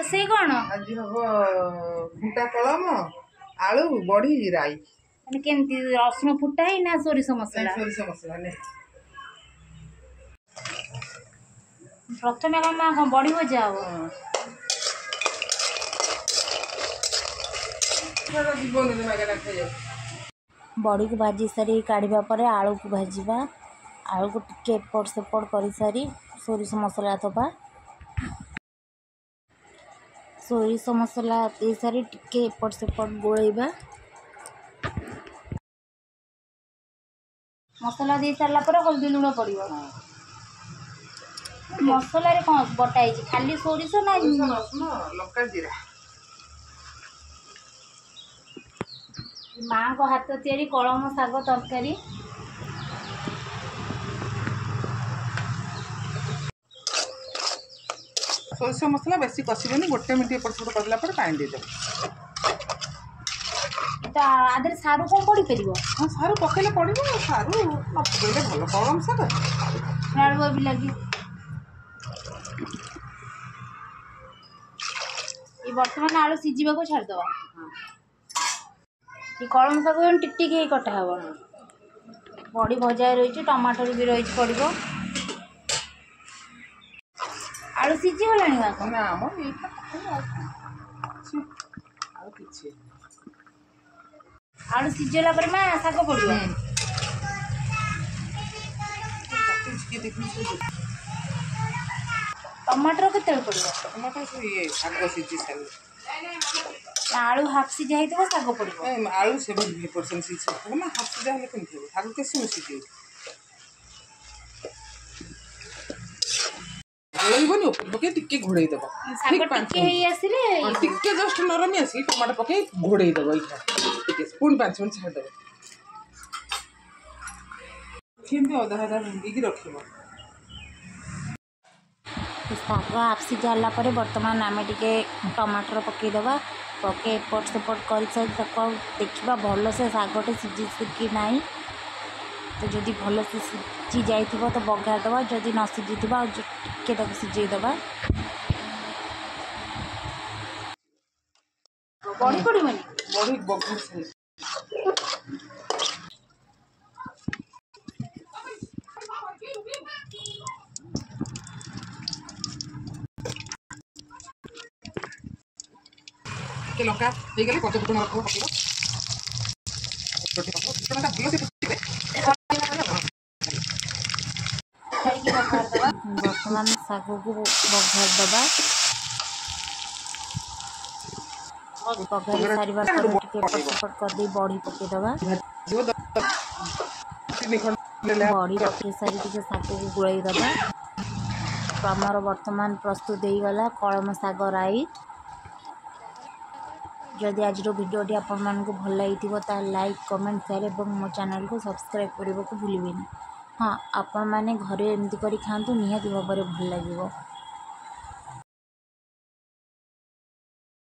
से कौन आज हम फुटा कलम आलू बड़ी राई माने केमती रसुण फुटा ही ना सोरिष मसला सोरिष मसला ने प्रथमे कम बड़ी भजा हम बड़ी को भाजी सारी काढ़ा पर आलू को भाजवा आलू को टिके एपट सेपट कर सारी सोरिष मसला दबा सोरिष मसला दे सारी टिके एपट सेपट गोलेबा मसला दे सारा पर हल्दी लुण पड़ो मसला रे कौन बटाई खाली सोरिष ना लंका जीरा माँ को हाथ तैयारी कलम शाग तरकारी सोरिष मसला बेसी कषिबेनी गोटे मिनट एपट सेपट करला पर पानी दे दे तो आधे सारू कौन पड़ी पार हाँ सारू पकेले पड़ो सारू पकेले भल कलम शाग आलू भी लगी ये बर्तमान आलू सीझा को छाड़द ये कलम शाग टिक टिक कटा हे बड़ी भजा रही टमाटर भी रही पड़ो आलू सीझी गला ना आलू सीझला पर माँ शाग पड़ो टमाटर केते पड़ो टमाटर ये शाग सीझी सारी आलू हाफ सीझा होता शाग पड़ो आलू 70% सीझा ना हाफ सीझा हेले केमती हो शाग कैसे सीझे घोड़बनी पके टिके घोड़े दब टिके जस्ट नरमी आसी टमाटर पके घोड़े दब पुणी 5 मिनट छाड़ दब अधा अधा भिंगी रख शाग आप सीझाला बर्तमान आम टे टमाटर पकईदे पके एपट सेपट कर देखा भल से शागटे सीझी कि ना तो जदि भल से सीझी जाइए तो बघार दबा जदि न सीझी टे सीझेदबा बड़ी पड़ोनी बड़ी बघार लंका गले पंच फुटन रख बर्तमान शाग को बघार दबा बघार सारे सेपट कर बड़ी पकईदबा बड़ी पकई सारी शाग को गोलाई दबा तो आमर बर्तमान प्रस्तुत हो गला कलम शाग राई जदि आज भिडियोटी आपण मानक भल लगी लाइक कमेंट शेयर और मो चैनल को सब्सक्राइब करने को भूलें हाँ आपण मैंने घरे एमती कर खातु निहाती भाव में भल लगे।